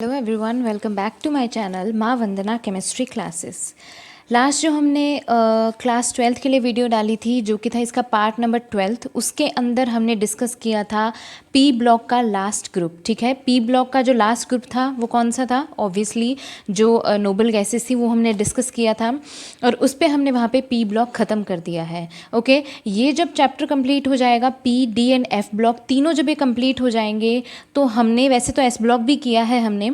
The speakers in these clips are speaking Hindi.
Hello everyone, welcome back to my channel माँ वंदना केमिस्ट्री क्लासेस। लास्ट जो हमने क्लास 12th के लिए वीडियो डाली थी, जो कि था इसका पार्ट नंबर 12th, उसके अंदर हमने डिस्कस किया था पी ब्लॉक का लास्ट ग्रुप। ठीक है, पी ब्लॉक का जो लास्ट ग्रुप था वो कौन सा था? ऑब्वियसली जो नोबल गैसेस थी वो हमने डिस्कस किया था और उस पर हमने वहाँ पे पी ब्लॉक ख़त्म कर दिया है। ओके, ये जब चैप्टर कंप्लीट हो जाएगा, P D and F block तीनों जब ये कंप्लीट हो जाएंगे, तो हमने वैसे तो एस ब्लॉक भी किया है हमने,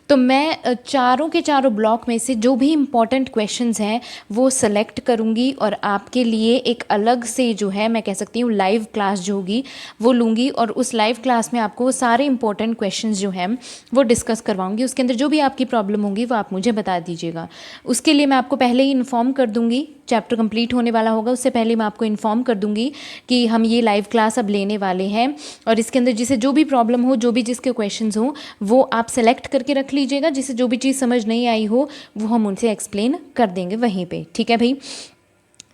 तो मैं चारों के चारों ब्लॉक में से जो भी इम्पॉर्टेंट क्वेश्चंस हैं वो सेलेक्ट करूँगी और आपके लिए एक अलग से जो है मैं कह सकती हूँ लाइव क्लास जो होगी वो लूँगी और उस लाइव क्लास में आपको वो सारे इंपॉर्टेंट क्वेश्चंस जो हैं वो डिस्कस करवाऊँगी। उसके अंदर जो भी आपकी प्रॉब्लम होगी वो आप मुझे बता दीजिएगा। उसके लिए मैं आपको पहले ही इन्फॉर्म कर दूँगी, चैप्टर कंप्लीट होने वाला होगा उससे पहले मैं आपको इन्फॉर्म कर दूँगी कि हम ये लाइव क्लास अब लेने वाले हैं और इसके अंदर जिसे जो भी प्रॉब्लम हो, जो भी जिसके क्वेश्चंस हो, वो आप सेलेक्ट करके रख लीजिएगा। जिसे जो भी चीज़ समझ नहीं आई हो वो हम उनसे एक्सप्लेन कर देंगे वहीं पे। ठीक है भाई,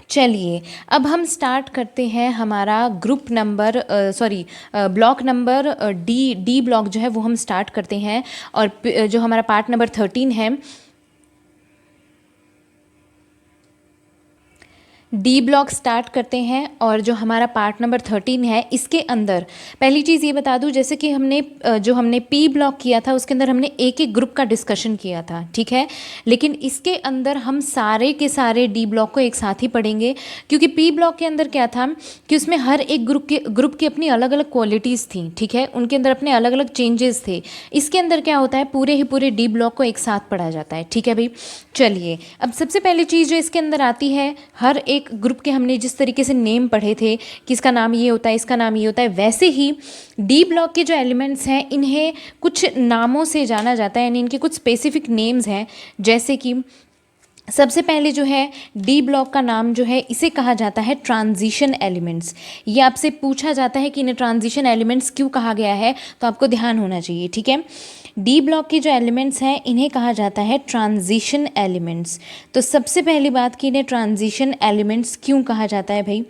चलिए अब हम स्टार्ट करते हैं हमारा group number block number D block जो है वो हम स्टार्ट करते हैं। और जो हमारा पार्ट नंबर 13 है, डी ब्लॉक स्टार्ट करते हैं और जो हमारा पार्ट नंबर 13 है इसके अंदर पहली चीज़ ये बता दूं, जैसे कि हमने पी ब्लॉक किया था उसके अंदर हमने एक एक ग्रुप का डिस्कशन किया था। ठीक है, लेकिन इसके अंदर हम सारे के सारे डी ब्लॉक को एक साथ ही पढ़ेंगे, क्योंकि पी ब्लॉक के अंदर क्या था कि उसमें हर एक ग्रुप की अपनी अलग अलग क्वालिटीज़ थी। ठीक है, उनके अंदर अपने अलग अलग चेंजेस थे। इसके अंदर क्या होता है, पूरे डी ब्लॉक को एक साथ पढ़ा जाता है। ठीक है भाई, चलिए अब सबसे पहली चीज़ जो इसके अंदर आती है, हर एक ग्रुप के हमने जिस तरीके से नेम पढ़े थे कि इसका नाम ये होता है, इसका नाम ये होता है, वैसे ही डी ब्लॉक के जो एलिमेंट्स हैं इन्हें कुछ नामों से जाना जाता है, यानी इनके कुछ स्पेसिफिक नेम्स हैं। जैसे कि सबसे पहले जो है डी ब्लॉक का नाम जो है इसे कहा जाता है ट्रांजिशन एलिमेंट्स। ये आपसे पूछा जाता है कि इन्हें ट्रांजिशन एलिमेंट्स क्यों कहा गया है, तो आपको ध्यान होना चाहिए। ठीक है, डी ब्लॉक के जो एलिमेंट्स हैं इन्हें कहा जाता है ट्रांजिशन एलिमेंट्स। तो सबसे पहली बात कि इन्हें ट्रांजिशन एलिमेंट्स क्यों कहा जाता है भाई,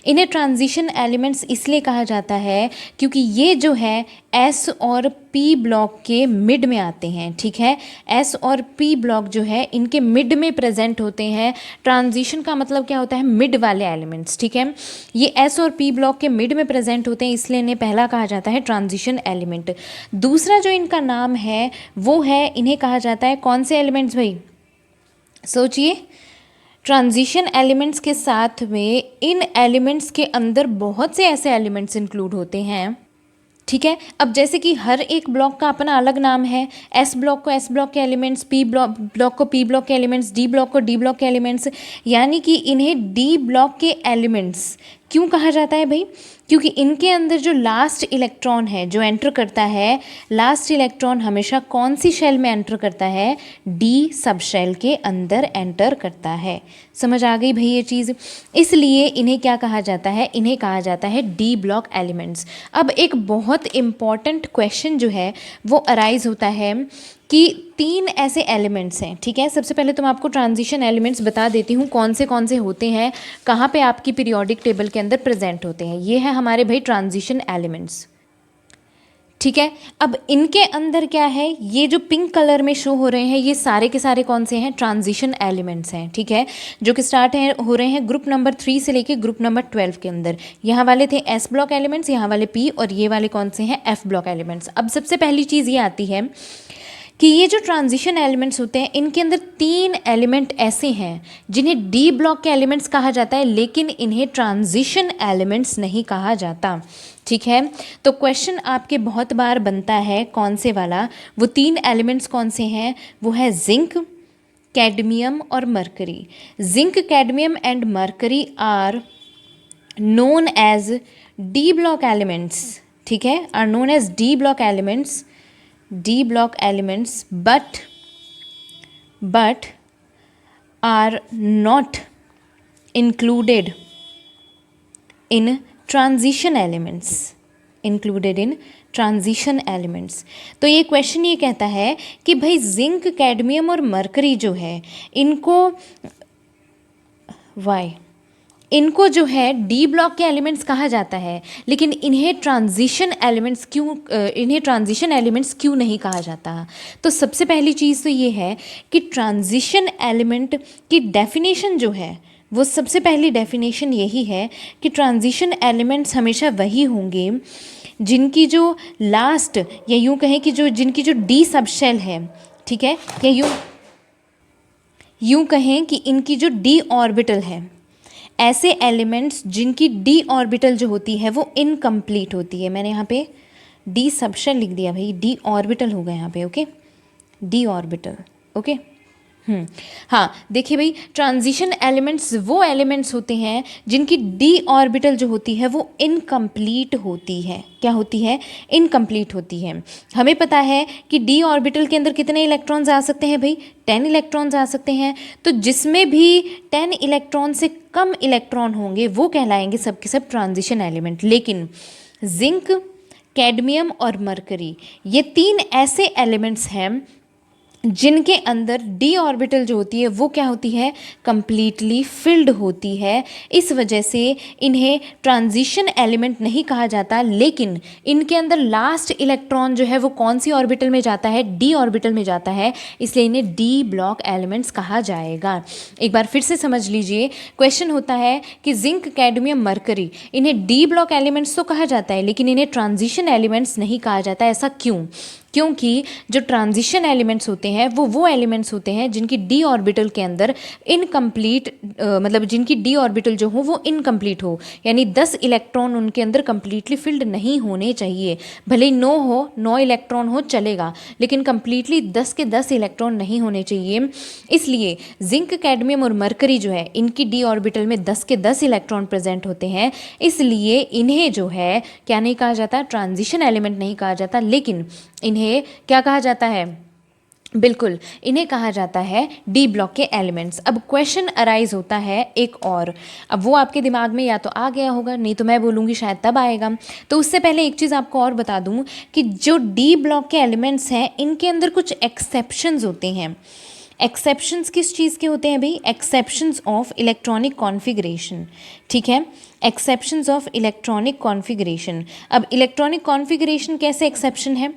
इन्हें ट्रांजिशन एलिमेंट्स इसलिए कहा जाता है क्योंकि ये जो है एस और पी ब्लॉक के मिड में आते हैं। ठीक है, एस और पी ब्लॉक जो है इनके मिड में प्रेजेंट होते हैं। ट्रांजिशन का मतलब क्या होता है, मिड वाले एलिमेंट्स। ठीक है, ये एस और पी ब्लॉक के मिड में प्रेजेंट होते हैं, इसलिए इन्हें पहला कहा जाता है ट्रांजिशन एलिमेंट। दूसरा जो इनका नाम है वो है, इन्हें कहा जाता है कौन से एलिमेंट्स भाई, सोचिए। ट्रांजिशन एलिमेंट्स के साथ में इन एलिमेंट्स के अंदर बहुत से ऐसे एलिमेंट्स इंक्लूड होते हैं। ठीक है, अब जैसे कि हर एक ब्लॉक का अपना अलग नाम है, एस ब्लॉक को एस ब्लॉक के एलिमेंट्स, पी ब्लॉक को पी ब्लॉक के एलिमेंट्स, डी ब्लॉक को डी ब्लॉक के एलिमेंट्स, यानी कि इन्हें डी ब्लॉक के एलिमेंट्स क्यों कहा जाता है भाई, क्योंकि इनके अंदर जो लास्ट इलेक्ट्रॉन है जो एंटर करता है, लास्ट इलेक्ट्रॉन हमेशा कौन सी शेल में एंटर करता है, डी सब शेल के अंदर एंटर करता है। समझ आ गई भाई ये चीज़, इसलिए इन्हें क्या कहा जाता है, इन्हें कहा जाता है डी ब्लॉक एलिमेंट्स। अब एक बहुत इम्पॉर्टेंट क्वेश्चन जो है वो अराइज होता है कि तीन ऐसे एलिमेंट्स हैं। ठीक है, सबसे पहले तो मैं आपको ट्रांजिशन एलिमेंट्स बता देती हूँ कौन से होते हैं, कहाँ पे आपकी पीरियोडिक टेबल के अंदर प्रेजेंट होते हैं। ये है हमारे भाई ट्रांजिशन एलिमेंट्स। ठीक है, अब इनके अंदर क्या है, ये जो पिंक कलर में शो हो रहे हैं ये सारे के सारे कौन से हैं, ट्रांजिशन एलिमेंट्स हैं। ठीक है, जो कि स्टार्ट हो रहे हैं ग्रुप नंबर 3 से लेके ग्रुप नंबर 12 के अंदर। यहाँ वाले थे एस ब्लॉक एलिमेंट्स, यहाँ वाले पी, और ये वाले कौन से हैं, एफ ब्लॉक एलिमेंट्स। अब सबसे पहली चीज़ ये आती है कि ये जो ट्रांजिशन एलिमेंट्स होते हैं इनके अंदर तीन एलिमेंट ऐसे हैं जिन्हें डी ब्लॉक के एलिमेंट्स कहा जाता है, लेकिन इन्हें ट्रांजिशन एलिमेंट्स नहीं कहा जाता। ठीक है, तो क्वेश्चन आपके बहुत बार बनता है कौन से वाला, वो तीन एलिमेंट्स कौन से हैं, वो है जिंक, कैडमियम और mercury. Zinc, cadmium and mercury are known as D block elements. ठीक है, are known as D block elements but are not included in transition elements। तो ये क्वेश्चन ये कहता है कि भाई जिंक, कैडमियम और मरकरी जो है इनको वाई इनको जो है डी ब्लॉक के एलिमेंट्स कहा जाता है, लेकिन इन्हें ट्रांजिशन एलिमेंट्स क्यों नहीं कहा जाता? तो सबसे पहली चीज़ तो ये है कि ट्रांजिशन एलिमेंट की डेफिनेशन जो है वो सबसे पहली डेफिनेशन यही है कि ट्रांजिशन एलिमेंट्स हमेशा वही होंगे जिनकी जो लास्ट, या यूँ कहें कि जिनकी जो डी सबशेल है, ठीक है, या यूँ कहें कि इनकी जो डी ऑर्बिटल है, ऐसे एलिमेंट्स जिनकी डी ऑर्बिटल जो होती है वो इनकम्प्लीट होती है। मैंने यहाँ पे डी सबशेल लिख दिया भाई, डी ऑर्बिटल होगा यहाँ पे, ओके, डी ऑर्बिटल, ओके। हाँ, देखिए भाई, ट्रांजिशन एलिमेंट्स वो एलिमेंट्स होते हैं जिनकी डी ऑर्बिटल जो होती है वो इनकम्प्लीट होती है। क्या होती है? इनकम्प्लीट होती है। हमें पता है कि डी ऑर्बिटल के अंदर कितने इलेक्ट्रॉन्स आ सकते हैं भाई? 10 इलेक्ट्रॉन्स आ सकते हैं। तो जिसमें भी 10 इलेक्ट्रॉन से कम इलेक्ट्रॉन होंगे वो कहलाएंगे सब के सब ट्रांजिशन एलिमेंट। लेकिन जिंक, कैडमियम और मरकरी, ये 3 ऐसे एलिमेंट्स हैं जिनके अंदर डी ऑर्बिटल जो होती है वो क्या होती है? कंप्लीटली फिल्ड होती है। इस वजह से इन्हें ट्रांजिशन एलिमेंट नहीं कहा जाता, लेकिन इनके अंदर लास्ट इलेक्ट्रॉन जो है वो कौन सी ऑर्बिटल में जाता है? डी ऑर्बिटल में जाता है, इसलिए इन्हें डी ब्लॉक एलिमेंट्स कहा जाएगा। एक बार फिर से समझ लीजिए, क्वेश्चन होता है कि जिंक, कैडमियम, मरकरी, इन्हें डी ब्लॉक एलिमेंट्स तो कहा जाता है लेकिन इन्हें ट्रांजिशन एलिमेंट्स नहीं कहा जाता। ऐसा क्यों? क्योंकि जो ट्रांजिशन एलिमेंट्स होते हैं वो एलिमेंट्स होते हैं जिनकी डी ऑर्बिटल के अंदर इनकम्प्लीट, मतलब जिनकी डी ऑर्बिटल जो हो वो इनकम्प्लीट हो, यानी 10 इलेक्ट्रॉन उनके अंदर कम्प्लीटली फिल्ड नहीं होने चाहिए। भले ही 9 इलेक्ट्रॉन हो चलेगा, लेकिन कम्प्लीटली 10 के 10 इलेक्ट्रॉन नहीं होने चाहिए। इसलिए जिंक, कैडमियम और मरकरी जो है इनकी डी ऑर्बिटल में 10 के 10 इलेक्ट्रॉन प्रेजेंट होते हैं, इसलिए इन्हें जो है क्या नहीं कहा जाता? ट्रांजिशन एलिमेंट नहीं कहा जाता, लेकिन इन्हें क्या कहा जाता है? बिल्कुल, इन्हें कहा जाता है डी ब्लॉक के एलिमेंट्स। अब क्वेश्चन अराइज होता है एक और, अब वो आपके दिमाग में या तो आ गया होगा, नहीं तो मैं बोलूँगी शायद तब आएगा। तो उससे पहले एक चीज़ आपको और बता दूँ कि जो डी ब्लॉक के एलिमेंट्स हैं इनके अंदर कुछ एक्सेप्शंस होते हैं। एक्सेप्शंस किस चीज़ के होते हैं भाई? एक्सेप्शंस ऑफ इलेक्ट्रॉनिक कॉन्फ़िगरेशन, ठीक है, एक्सेप्शंस ऑफ इलेक्ट्रॉनिक कॉन्फ़िगरेशन। अब इलेक्ट्रॉनिक कॉन्फ़िगरेशन कैसे एक्सेप्शन है,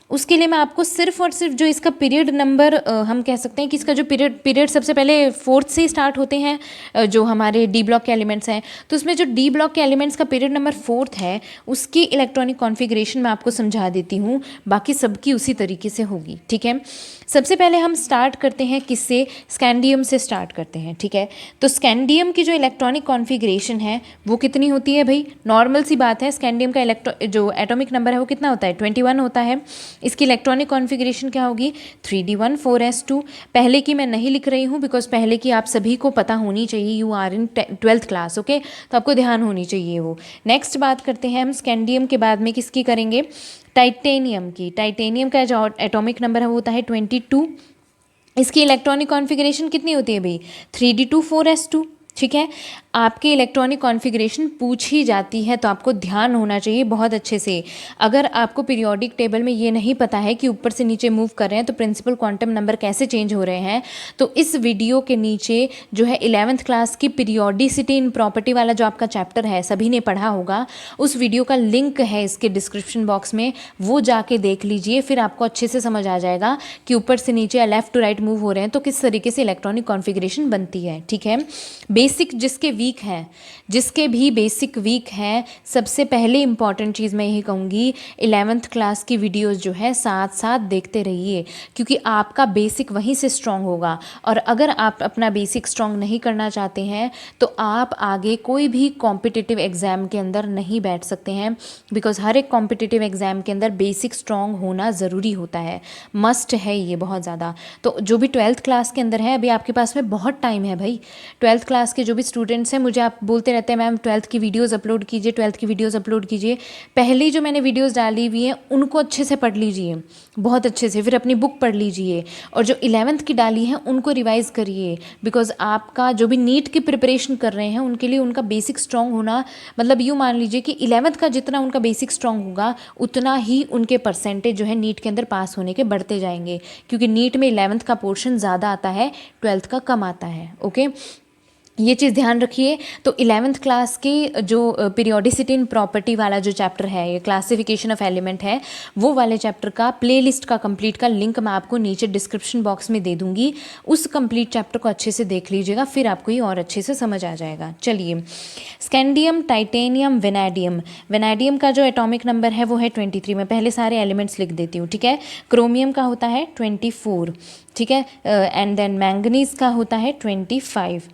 उसके लिए मैं आपको सिर्फ और सिर्फ जो इसका पीरियड नंबर, हम कह सकते हैं कि इसका जो पीरियड सबसे पहले 4th से स्टार्ट होते हैं, जो हमारे डी ब्लॉक के एलिमेंट्स हैं, तो उसमें जो डी ब्लॉक के एलिमेंट्स का पीरियड नंबर 4th है उसकी इलेक्ट्रॉनिक कॉन्फ़िगरेशन मैं आपको समझा देती हूँ, बाकी सबकी उसी तरीके से होगी, ठीक है। सबसे पहले हम स्टार्ट करते हैं किससे? स्कैंडियम से स्टार्ट करते हैं, ठीक है। तो स्कैंडियम की जो इलेक्ट्रॉनिक कॉन्फ़िगरेशन है वो कितनी होती है भाई? नॉर्मल सी बात है, स्कैंडियम का जो एटॉमिक नंबर है वो कितना होता है? 21 होता है। इसकी इलेक्ट्रॉनिक कॉन्फ़िगरेशन क्या होगी? 3d1 4s2। पहले की मैं नहीं लिख रही हूँ बिकॉज पहले की आप सभी को पता होनी चाहिए, you are in 12th class, okay, तो आपको ध्यान होनी चाहिए वो। नेक्स्ट बात करते हैं हम स्कैंडियम के बाद में किसकी करेंगे? टाइटेनियम की। टाइटेनियम का जो एटॉमिक नंबर है वो होता है 22। इसकी इलेक्ट्रॉनिक कॉन्फ़िगरेशन कितनी होती है भाई? 3d2 4s2, ठीक है। आपकी इलेक्ट्रॉनिक कॉन्फ़िगरेशन पूछी जाती है तो आपको ध्यान होना चाहिए बहुत अच्छे से। अगर आपको पीरियोडिक टेबल में ये नहीं पता है कि ऊपर से नीचे मूव कर रहे हैं तो प्रिंसिपल क्वांटम नंबर कैसे चेंज हो रहे हैं, तो इस वीडियो के नीचे जो है 11th क्लास की पीरियोडिसिटी इन प्रॉपर्टी वाला जो आपका चैप्टर है, सभी ने पढ़ा होगा, उस वीडियो का लिंक है इसके डिस्क्रिप्शन बॉक्स में, वो जाके देख लीजिए, फिर आपको अच्छे से समझ आ जाएगा कि ऊपर से नीचे या लेफ्ट टू राइट मूव हो रहे हैं तो किस तरीके से इलेक्ट्रॉनिक कॉन्फ़िगरेशन बनती है, ठीक है। बेसिक जिसके वीक हैं, जिसके भी बेसिक वीक हैं, सबसे पहले इंपॉर्टेंट चीज़ मैं यही कहूँगी, 11th क्लास की वीडियोस जो है साथ साथ देखते रहिए, क्योंकि आपका बेसिक वहीं से स्ट्रॉन्ग होगा। और अगर आप अपना बेसिक स्ट्रॉन्ग नहीं करना चाहते हैं तो आप आगे कोई भी कॉम्पिटिटिव एग्ज़ाम के अंदर नहीं बैठ सकते हैं, बिकॉज हर एक कॉम्पिटिटिव एग्ज़ाम के अंदर बेसिक स्ट्रॉन्ग होना ज़रूरी होता है, मस्ट है ये बहुत ज़्यादा। तो जो भी 12th क्लास के अंदर है, अभी आपके पास में बहुत टाइम है भाई। 12th क्लास के जो भी स्टूडेंट्स हैं, मुझे आप बोलते रहते हैं मैम 12th की वीडियोस अपलोड कीजिए, 12th की वीडियोस अपलोड कीजिए। पहले जो मैंने वीडियोस डाली हुई हैं उनको अच्छे से पढ़ लीजिए, बहुत अच्छे से, फिर अपनी बुक पढ़ लीजिए, और जो 11th की डाली हैं उनको रिवाइज़ करिए, बिकॉज आपका जो भी नीट की प्रिपरेशन कर रहे हैं उनके लिए उनका बेसिक स्ट्रॉन्ग होना, मतलब यूँ मान लीजिए कि 11th का जितना उनका बेसिक स्ट्रॉन्ग होगा उतना ही उनके परसेंटेज जो है नीट के अंदर पास होने के बढ़ते जाएंगे, क्योंकि नीट में 11th का पोर्शन ज़्यादा आता है, 12th का कम आता है, ओके। ये चीज़ ध्यान रखिए। तो 11th क्लास की जो पीरियोडिसिटी इन प्रॉपर्टी वाला जो चैप्टर है, ये क्लासिफिकेशन ऑफ एलिमेंट है, वो वाले चैप्टर का प्लेलिस्ट का कंप्लीट का लिंक मैं आपको नीचे डिस्क्रिप्शन बॉक्स में दे दूंगी। उस कंप्लीट चैप्टर को अच्छे से देख लीजिएगा, फिर आपको ये और अच्छे से समझ आ जाएगा। चलिए, स्कैंडियम, टाइटेनियम, वेनाडियम। वेनाडियम का जो एटॉमिक नंबर है वो है 23। मैं पहले सारे एलिमेंट्स लिख देती हूँ, ठीक है। क्रोमियम का होता है 24, ठीक है। एंड देन मैंगनीज का होता है 25।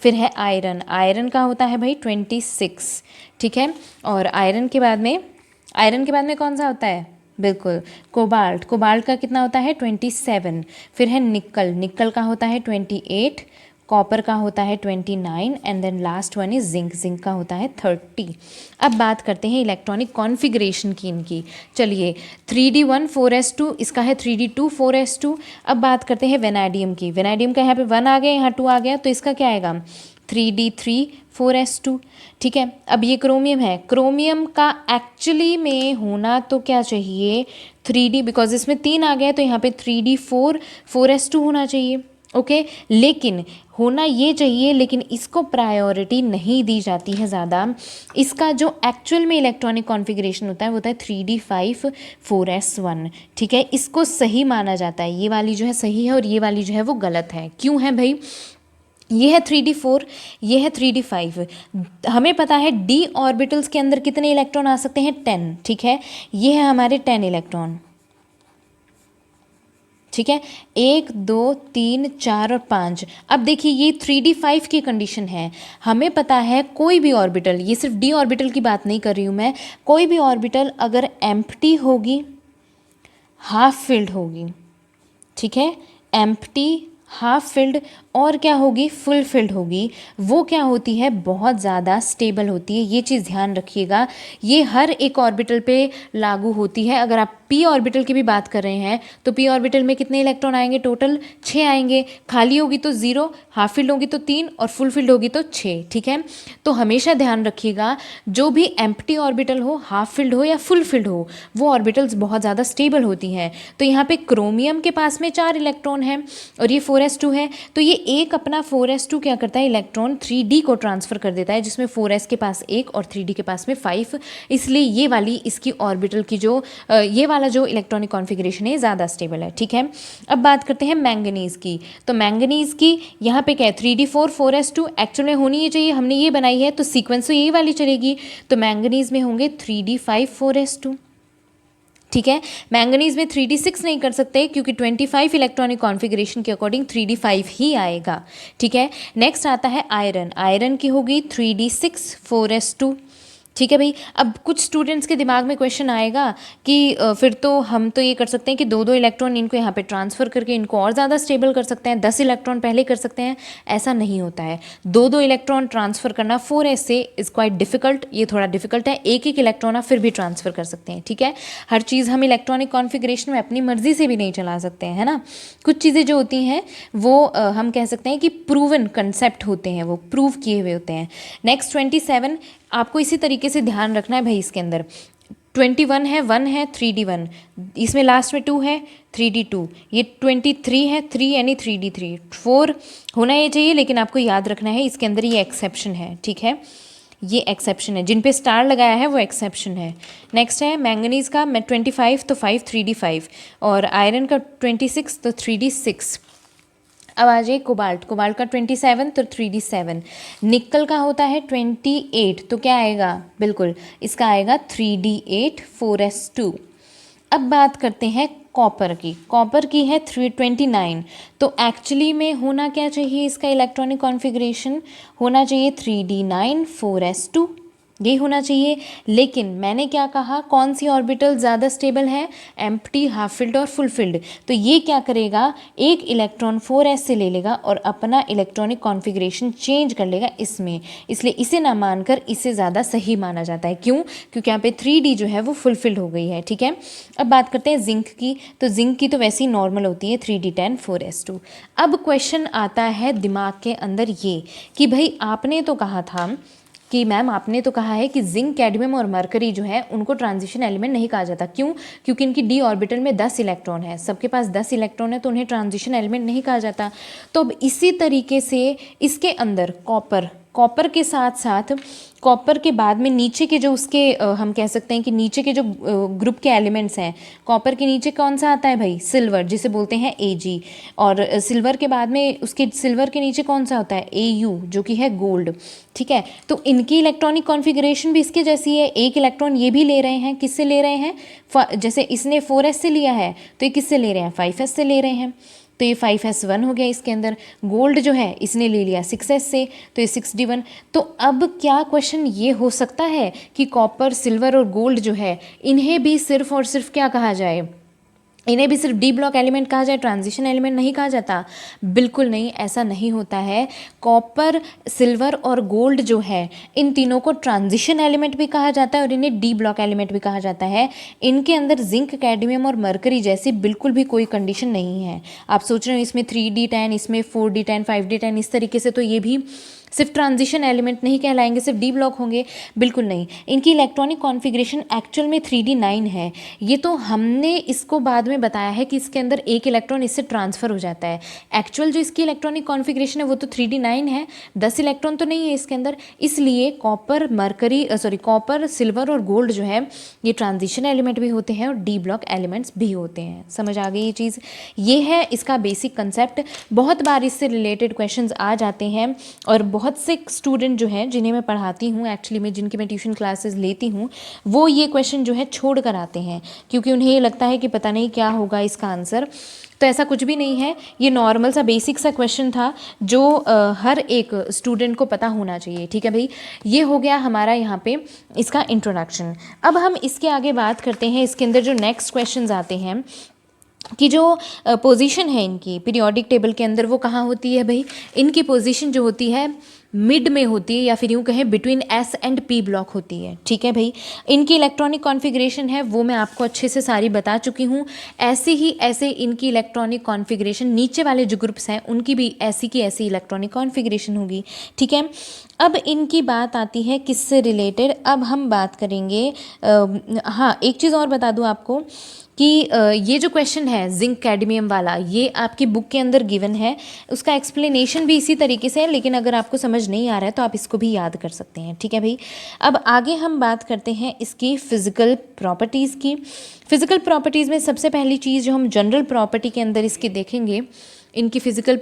फिर है आयरन, आयरन का होता है भाई 26, ठीक है। और आयरन के बाद में कौन सा होता है? बिल्कुल कोबाल्ट, कोबाल्ट का कितना होता है 27। फिर है निकल, निकल का होता है 28, कॉपर का होता है 29 and then last one is zinc, zinc का होता है 30। अब बात करते हैं इलेक्ट्रॉनिक कॉन्फ़िगरेशन की इनकी। चलिए 3d1 4s2, इसका है 3d2 4s2। अब बात करते हैं वेनाडियम की। वेनाडियम का यहाँ पे 1 आ गया, यहाँ 2 आ गया, तो इसका क्या आएगा 3d3 4s2, ठीक है। अब ये क्रोमियम है, क्रोमियम का एक्चुअली में होना तो क्या चाहिए 3d, बिकॉज इसमें 3 आ गया तो यहाँ पे 3d4 4s2 होना चाहिए, ओके। लेकिन होना ये चाहिए, लेकिन इसको प्रायोरिटी नहीं दी जाती है ज़्यादा। इसका जो एक्चुअल में इलेक्ट्रॉनिक कॉन्फ़िगरेशन होता है वो होता है 3d5 4s1, ठीक है। इसको सही माना जाता है, ये वाली जो है सही है और ये वाली जो है वो गलत है। क्यों है भाई? ये है 3d4, ये है 3d5। हमें पता है d ऑर्बिटल्स के अंदर कितने इलेक्ट्रॉन आ सकते हैं 10, ठीक है। ये है हमारे 10 इलेक्ट्रॉन, ठीक है। 1 2 3 4 और 5। अब देखिए ये 3d5 की कंडीशन है। हमें पता है कोई भी ऑर्बिटल, ये सिर्फ d ऑर्बिटल की बात नहीं कर रही हूँ मैं, कोई भी ऑर्बिटल अगर एम्प्टी होगी, हाफ फिल्ड होगी, ठीक है, एम्प्टी, हाफ फिल्ड और क्या होगी फुल फिल्ड होगी, वो क्या होती है बहुत ज़्यादा स्टेबल होती है। ये चीज़ ध्यान रखिएगा, ये हर एक ऑर्बिटल पे लागू होती है। अगर आप p ऑर्बिटल की भी बात कर रहे हैं तो p ऑर्बिटल में कितने इलेक्ट्रॉन आएंगे? टोटल 6 आएंगे। खाली होगी तो 0, हाफ फिल्ड होगी तो 3 और फुल फिल्ड होगी तो 6, ठीक है। तो हमेशा ध्यान रखिएगा जो भी एम्प्टी ऑर्बिटल हो, हाफ फिल्ड हो या फुल फिल्ड हो, वो ऑर्बिटल्स बहुत ज़्यादा स्टेबल होती हैं। तो यहाँ पे क्रोमियम के पास में 4 इलेक्ट्रॉन हैं और ये 4s2 है, तो ये एक अपना 4s2 क्या करता है इलेक्ट्रॉन 3d को ट्रांसफ़र कर देता है, जिसमें 4s के पास 1 और 3d के पास में 5। इसलिए ये वाली इसकी ऑर्बिटल की जो ये वाला जो इलेक्ट्रॉनिक कॉन्फ़िगरेशन है ज़्यादा स्टेबल है, ठीक है। अब बात करते हैं मैंगनीज़ की। तो मैंगनीज़ की यहाँ पे क्या है 3d4 4s2, एक्चुअल में होनी ही चाहिए, हमने ये बनाई है तो सीक्वेंस तो यही वाली चलेगी। तो मैंगनीज़ में होंगे 3d5 4s2, ठीक है। मैंगनीज में 3d6 नहीं कर सकते क्योंकि 25 इलेक्ट्रॉनिक कॉन्फ़िगरेशन के अकॉर्डिंग 3d5 ही आएगा, ठीक है। नेक्स्ट आता है आयरन, आयरन की होगी 3d6 4s2, ठीक है भाई। अब कुछ स्टूडेंट्स के दिमाग में क्वेश्चन आएगा कि फिर तो हम तो ये कर सकते हैं कि 2-2 इलेक्ट्रॉन इनको यहाँ पे ट्रांसफ़र करके इनको और ज़्यादा स्टेबल कर सकते हैं, 10 इलेक्ट्रॉन पहले कर सकते हैं। ऐसा नहीं होता है, 2-2 इलेक्ट्रॉन ट्रांसफ़र करना 4s से इज़ क्वाइट डिफ़िकल्ट, ये थोड़ा डिफिकल्ट है। एक इलेक्ट्रॉन आप फिर भी ट्रांसफ़र कर सकते हैं, ठीक है। हर चीज़ हम इलेक्ट्रॉनिक कॉन्फ़िगरेशन में अपनी मर्ज़ी से भी नहीं चला सकते हैं, है ना। कुछ चीज़ें जो होती हैं वो हम कह सकते हैं कि प्रूवन कंसेप्ट होते हैं, वो प्रूव किए हुए होते हैं। नेक्स्ट 27, आपको इसी तरीके से ध्यान रखना है भाई। इसके अंदर 21 है, 1 है 3d1, इसमें लास्ट में 2 है 3d2, ये 23 है 3 यानी 3d3, 4 होना ये चाहिए, लेकिन आपको याद रखना है इसके अंदर ये एक्सेप्शन है, ठीक है। ये एक्सेप्शन है, जिन पे स्टार लगाया है वो एक्सेप्शन है। नेक्स्ट है मैंगनीज़ का 25 तो 5 3d5 और आयरन का 26 तो 3d6। अब आ जाइए कोबाल्ट, कोबाल्ट का 27 तो 3d7। निकल का होता है 28 तो क्या आएगा? बिल्कुल इसका आएगा 3d8 4s2। अब बात करते हैं कॉपर की, कॉपर की है 329, तो एक्चुअली में होना क्या चाहिए इसका इलेक्ट्रॉनिक कॉन्फ़िगरेशन? होना चाहिए 3d9 4s2, ये होना चाहिए। लेकिन मैंने क्या कहा, कौन सी ऑर्बिटल ज़्यादा स्टेबल है? एम्प्टी, हाफ फिल्ड और फुल फिल्ड। तो ये क्या करेगा, एक इलेक्ट्रॉन 4s से ले लेगा और अपना इलेक्ट्रॉनिक कॉन्फ़िगरेशन चेंज कर लेगा इसमें, इसलिए इसे ना मानकर इसे ज़्यादा सही माना जाता है। क्यों? क्योंकि यहाँ पे 3d जो है वो फुल फिल्ड हो गई है, ठीक है। अब बात करते हैं जिंक की, तो जिंक की तो वैसे ही नॉर्मल होती है 3d10 4s2। अब क्वेश्चन आता है दिमाग के अंदर ये कि भाई आपने तो कहा था कि मैम आपने तो कहा है कि जिंक, कैडमियम और मरकरी जो है उनको ट्रांजिशन एलिमेंट नहीं कहा जाता। क्यों? क्योंकि इनकी डी ऑर्बिटल में 10 इलेक्ट्रॉन है, सबके पास 10 इलेक्ट्रॉन है, तो उन्हें ट्रांजिशन एलिमेंट नहीं कहा जाता। तो अब इसी तरीके से इसके अंदर कॉपर के साथ साथ कॉपर के बाद में नीचे के जो उसके हम कह सकते हैं कि नीचे के जो ग्रुप के एलिमेंट्स हैं, कॉपर के नीचे कौन सा आता है भाई? सिल्वर, जिसे बोलते हैं Ag। और सिल्वर के बाद में उसके सिल्वर के नीचे कौन सा होता है? Au, जो कि है गोल्ड। ठीक है, तो इनकी इलेक्ट्रॉनिक कॉन्फ़िगरेशन भी इसके जैसी है। एक इलेक्ट्रॉन ये भी ले रहे हैं, किससे ले रहे हैं? जैसे इसने 4s से लिया है तो ये किससे ले रहे हैं? 5s से ले रहे हैं, तो ये 5s1 हो गया इसके अंदर। गोल्ड जो है इसने ले लिया 6s से, तो ये 6d1। तो अब क्या क्वेश्चन ये हो सकता है कि कॉपर, सिल्वर और गोल्ड जो है इन्हें भी सिर्फ और सिर्फ क्या कहा जाए? इन्हें भी सिर्फ डी ब्लॉक एलिमेंट कहा जाए, ट्रांजिशन एलिमेंट नहीं कहा जाता? बिल्कुल नहीं, ऐसा नहीं होता है। कॉपर, सिल्वर और गोल्ड जो है इन तीनों को ट्रांजिशन एलिमेंट भी कहा जाता है और इन्हें डी ब्लॉक एलिमेंट भी कहा जाता है। इनके अंदर जिंक, कैडमियम और मरकरी जैसी बिल्कुल भी कोई कंडीशन नहीं है। आप सोच रहे हो इसमें 3d10, इसमें 4d10, 5d10, इस तरीके से, तो ये भी सिर्फ ट्रांजिशन एलिमेंट नहीं कहलाएंगे, सिर्फ डी ब्लॉक होंगे? बिल्कुल नहीं। इनकी इलेक्ट्रॉनिक कॉन्फ़िगरेशन एक्चुअल में 3d9 है। ये तो हमने इसको बाद में बताया है कि इसके अंदर एक इलेक्ट्रॉन इससे ट्रांसफ़र हो जाता है। एक्चुअल जो इसकी इलेक्ट्रॉनिक कॉन्फ़िगरेशन है वो तो 3d9 है, 10 इलेक्ट्रॉन तो नहीं है इसके अंदर। इसलिए कॉपर, सिल्वर और गोल्ड जो है ये ट्रांजिशन एलिमेंट भी होते हैं और डी ब्लॉक एलिमेंट्स भी होते हैं। समझ आ गई ये चीज़? ये है इसका बेसिक कंसेप्ट। बहुत बार इससे रिलेटेड क्वेश्चंस आ जाते हैं और बहुत से स्टूडेंट जो हैं जिन्हें मैं पढ़ाती हूँ, एक्चुअली में जिनकी मैं ट्यूशन क्लासेस लेती हूँ, वो ये क्वेश्चन जो है छोड़ कर आते हैं क्योंकि उन्हें ये लगता है कि पता नहीं क्या होगा इसका आंसर। तो ऐसा कुछ भी नहीं है, ये नॉर्मल सा बेसिक सा क्वेश्चन था जो हर एक स्टूडेंट को पता होना चाहिए। ठीक है भाई, ये हो गया हमारा यहाँ पे इसका इंट्रोडक्शन। अब हम इसके आगे बात करते हैं। इसके अंदर जो नेक्स्ट क्वेश्चंस आते हैं कि जो पोजीशन है इनकी पीरियोडिक टेबल के अंदर वो कहाँ होती है भाई? इनकी पोजीशन जो होती है मिड में होती है, या फिर यूँ कहें between S and P block होती है। ठीक है भाई, इनकी इलेक्ट्रॉनिक कॉन्फ़िगरेशन है वो मैं आपको अच्छे से सारी बता चुकी हूँ। ऐसे इनकी इलेक्ट्रॉनिक कॉन्फ़िगरेशन, नीचे वाले जो ग्रुप्स हैं उनकी भी ऐसी की ऐसी इलेक्ट्रॉनिक कॉन्फ़िगरेशन होगी। ठीक है, अब इनकी बात आती है किससे रिलेटेड? अब हम बात करेंगे हाँ, एक चीज़ और बता दूँ आपको कि ये जो क्वेश्चन है जिंक, कैडमियम वाला, ये आपकी बुक के अंदर गिवन है। उसका एक्सप्लेनेशन भी इसी तरीके से है, लेकिन अगर आपको समझ नहीं आ रहा है तो आप इसको भी याद कर सकते हैं। ठीक है भाई, अब आगे हम बात करते हैं इसकी फ़िज़िकल प्रॉपर्टीज़ की। फ़िज़िकल प्रॉपर्टीज़ में सबसे पहली चीज़ जो हम जनरल प्रॉपर्टी के अंदर इसकी देखेंगे, इनकी फ़िज़िकल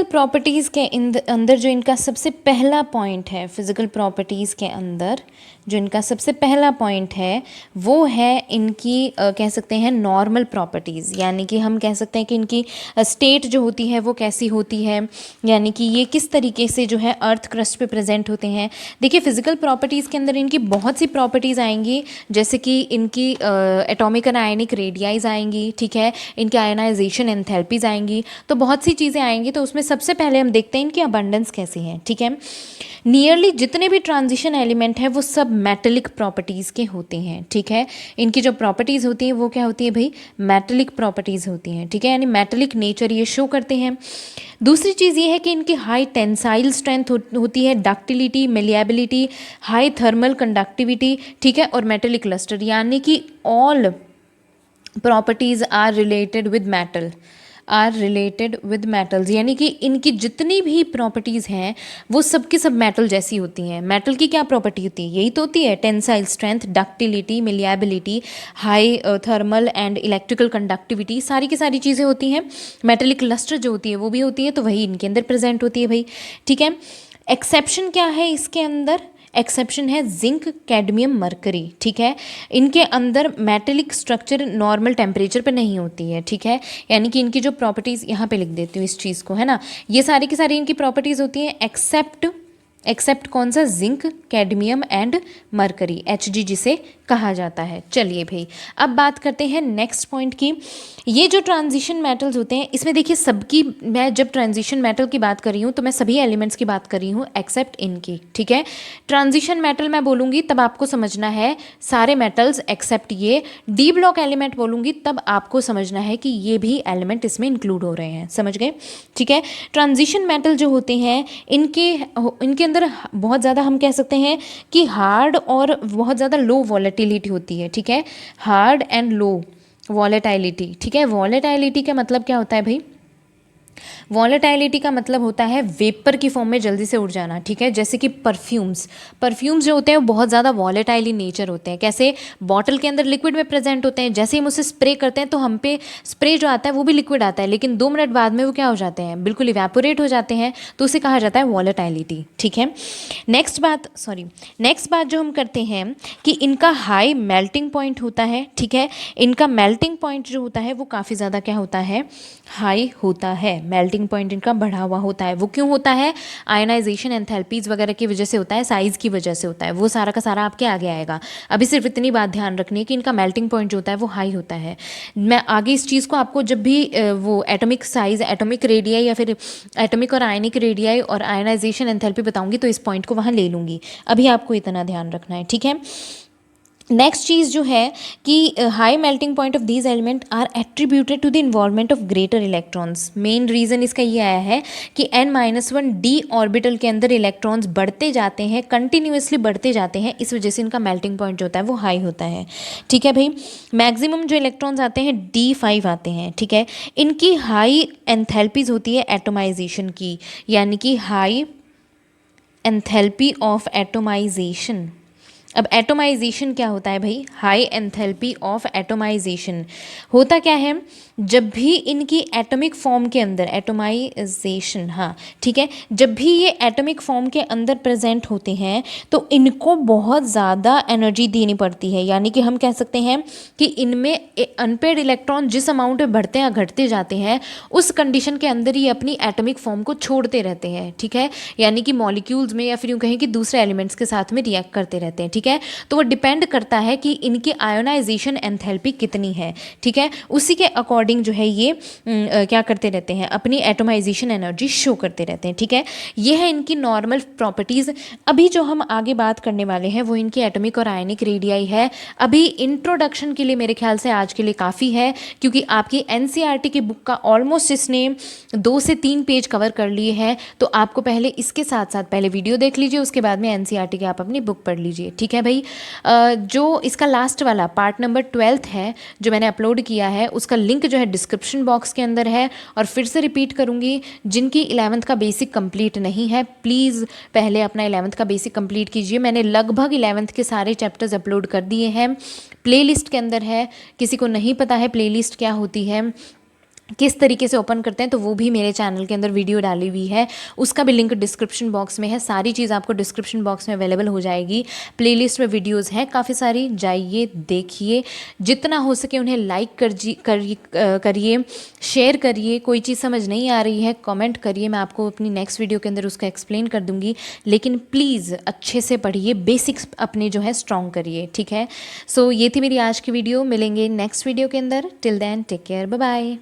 प्रॉपर्टीज़ के अंदर जो इनका सबसे पहला पॉइंट है, फ़िज़िकल प्रॉपर्टीज़ के अंदर जो इनका सबसे पहला पॉइंट है वो है इनकी कह सकते हैं नॉर्मल प्रॉपर्टीज़। यानी कि हम कह सकते हैं कि इनकी स्टेट जो होती है वो कैसी होती है, यानी कि ये किस तरीके से जो है अर्थ क्रस्ट पे प्रेजेंट होते हैं। देखिए, फ़िज़िकल प्रॉपर्टीज़ के अंदर इनकी बहुत सी प्रॉपर्टीज़ आएंगी, जैसे कि इनकी एटॉमिक एंड आयनिक रेडियाइज आएंगी। ठीक है, इनके आयनाइजेशन एंथैल्पीज़ आएंगी, तो बहुत सी चीज़ें आएंगी। तो उसमें सबसे पहले हम देखते हैं इनकी अबंडेंस कैसी है। ठीक है, नियरली जितने भी ट्रांजिशन एलिमेंट हैं वो सब मेटेलिक प्रॉपर्टीज़ के होते हैं। ठीक है, इनकी जो प्रॉपर्टीज़ होती हैं वो क्या होती है भाई? मेटेलिक प्रॉपर्टीज़ होती हैं। ठीक है, यानी मेटेलिक नेचर ये शो करते हैं। दूसरी चीज़ ये है कि इनकी हाई टेंसाइल स्ट्रेंथ होती है, ductility, malleability, high thermal conductivity. ठीक है, और मेटेलिक लस्टर, यानी कि all properties are related with metals, यानी कि इनकी जितनी भी प्रॉपर्टीज़ हैं वो सब की सब मेटल जैसी होती हैं। मेटल की क्या प्रॉपर्टी होती है? यही तो होती है tensile strength, ductility, malleability, high thermal and electrical conductivity, सारी की सारी चीज़ें होती हैं। मेटेलिक लस्टर जो होती है वो भी होती है, तो वही इनके अंदर प्रेजेंट होती है भाई। ठीक है, एक्सेप्शन क्या है इसके अंदर? एक्सेप्शन है जिंक, कैडमियम, मरकरी। ठीक है, इनके अंदर मेटेलिक स्ट्रक्चर नॉर्मल टेम्परेचर पे नहीं होती है। ठीक है, यानी कि इनकी जो प्रॉपर्टीज़, यहाँ पे लिख देती हूँ इस चीज़ को, है ना, ये सारी की सारी इनकी प्रॉपर्टीज़ होती हैं एक्सेप्ट कौन सा? Zinc, cadmium and mercury, Hg जिसे कहा जाता है। चलिए भाई, अब बात करते हैं नेक्स्ट पॉइंट की। ये जो ट्रांजिशन मेटल्स होते हैं इसमें देखिए सबकी, मैं जब ट्रांजिशन मेटल की बात कर रही हूँ तो मैं सभी एलिमेंट्स की बात कर रही हूँ एक्सेप्ट इनकी। ठीक है, ट्रांजिशन मेटल मैं बोलूँगी तब आपको समझना है सारे मेटल्स एक्सेप्ट ये। डी ब्लॉक एलिमेंट बोलूँगी तब आपको समझना है कि ये भी एलिमेंट इसमें इंक्लूड हो रहे हैं। समझ गए? ठीक है, ट्रांजिशन मेटल जो होते हैं इनके अंदर बहुत ज़्यादा हम कह सकते हैं कि हार्ड और बहुत ज़्यादा लो वॉलेटिलिटी होती है, ठीक है, हार्ड एंड लो वॉलेटिलिटी, ठीक है। वॉलेटिलिटी का मतलब क्या होता है भाई? वॉलेटिलिटी का मतलब होता है वेपर की फॉर्म में जल्दी से उड़ जाना, ठीक है। जैसे कि परफ्यूम्स जो होते हैं वो बहुत ज़्यादा वॉलेटाइल इन नेचर होते हैं। कैसे? बॉटल के अंदर लिक्विड में प्रेजेंट होते हैं, जैसे ही हम उसे स्प्रे करते हैं तो हम पे स्प्रे जो आता है वो भी लिक्विड आता है, लेकिन 2 मिनट बाद में वो क्या हो जाते हैं? बिल्कुल इवेपोरेट हो जाते हैं, तो उसे कहा जाता है वॉलेटिलिटी, ठीक है। नेक्स्ट बात जो हम करते हैं कि इनका हाई मेल्टिंग पॉइंट होता है, ठीक है। इनका मेल्टिंग पॉइंट जो होता है वो काफ़ी ज़्यादा क्या होता है? हाई होता है। मेल्टिंग पॉइंट इनका बढ़ा हुआ होता है। वो क्यों होता है? आयनाइजेशन एंथैल्पीज वगैरह की वजह से होता है, साइज़ की वजह से होता है। वो सारा का सारा आपके आगे आएगा। अभी सिर्फ इतनी बात ध्यान रखनी है कि इनका मेल्टिंग पॉइंट जो होता है वो हाई होता है। मैं आगे इस चीज़ को आपको जब भी वो एटॉमिक साइज, एटॉमिक रेडियाई या फिर एटॉमिक और आयनिक रेडियाई और आयनाइजेशन एंथैल्पी बताऊंगी तो इस पॉइंट को वहाँ ले लूँगी। अभी आपको इतना ध्यान रखना है, ठीक है। नेक्स्ट चीज़ जो है कि high melting point of these element are attributed to the involvement of greater electrons. Main reason इसका ये आया है कि n-1 ऑर्बिटल के अंदर इलेक्ट्रॉन्स बढ़ते जाते हैं, कंटिन्यूसली बढ़ते जाते हैं, इस वजह से इनका मेल्टिंग पॉइंट जो होता है वो हाई होता है, ठीक है भाई। मैक्सिमम जो इलेक्ट्रॉन्स आते हैं D5 आते हैं, ठीक है। इनकी हाई एंथैल्पीज होती है एटोमाइजेशन की, यानी कि हाई एंथैल्पी ऑफ एटोमाइजेशन। अब एटोमाइजेशन क्या होता है भाई? हाई एंथैल्पी ऑफ एटोमाइजेशन होता क्या है? जब भी इनकी एटॉमिक फॉर्म के अंदर एटोमाइजेशन, हाँ ठीक है, जब भी ये एटॉमिक फॉर्म के अंदर प्रेजेंट होते हैं तो इनको बहुत ज़्यादा एनर्जी देनी पड़ती है। यानी कि हम कह सकते हैं कि इनमें अनपेड इलेक्ट्रॉन जिस अमाउंट में बढ़ते या घटते जाते हैं उस कंडीशन के अंदर ही अपनी एटॉमिक फॉर्म को छोड़ते रहते हैं, ठीक है। यानी कि मॉलिक्यूल्स में या फिर यूँ कहें कि दूसरे एलिमेंट्स के साथ में रिएक्ट करते रहते हैं, ठीक है। तो वो डिपेंड करता है कि इनकी आयोनाइजेशन एंथैल्पी कितनी है, ठीक है। उसी के अकॉर्डिंग जो है ये क्या करते रहते हैं? अपनी एटोमाइजेशन एनर्जी शो करते रहते हैं, ठीक है। ये है इनकी नॉर्मल प्रॉपर्टीज़। अभी जो हम आगे बात करने वाले हैं वो इनकी एटॉमिक और आयनिक रेडियाई है। अभी इंट्रोडक्शन के लिए मेरे ख्याल से आज के लिए काफ़ी है, क्योंकि आपकी एनसीईआरटी की बुक का ऑलमोस्ट इसने 2 से 3 पेज कवर कर लिए हैं। तो आपको पहले इसके साथ साथ पहले वीडियो देख लीजिए, उसके बाद में एनसीईआरटी की आप अपनी बुक पढ़ लीजिए, ठीक है भाई। जो इसका लास्ट वाला पार्ट नंबर 12 है जो मैंने अपलोड किया है, उसका लिंक जो है डिस्क्रिप्शन बॉक्स के अंदर है। और फिर से रिपीट करूँगी, जिनकी 11th का बेसिक कंप्लीट नहीं है प्लीज़ पहले अपना 11th का बेसिक कंप्लीट कीजिए। मैंने लगभग 11th के सारे चैप्टर्स अपलोड कर दिए हैं, प्लेलिस्ट के अंदर है। किसी को नहीं पता है प्लेलिस्ट क्या होती है, किस तरीके से ओपन करते हैं, तो वो भी मेरे चैनल के अंदर वीडियो डाली हुई है, उसका भी लिंक डिस्क्रिप्शन बॉक्स में है। सारी चीज़ आपको डिस्क्रिप्शन बॉक्स में अवेलेबल हो जाएगी। प्लेलिस्ट में वीडियोस हैं काफ़ी सारी, जाइए देखिए, जितना हो सके उन्हें लाइक करिए, शेयर करिए। कोई चीज़ समझ नहीं आ रही है कमेंट करिए, मैं आपको अपनी नेक्स्ट वीडियो के अंदर उसका एक्सप्लेन कर दूँगी। लेकिन प्लीज़ अच्छे से पढ़िए, बेसिक्स अपने जो है स्ट्रॉन्ग करिए, ठीक है। सो ये थी मेरी आज की वीडियो, मिलेंगे नेक्स्ट वीडियो के अंदर। Till then take care, bye bye.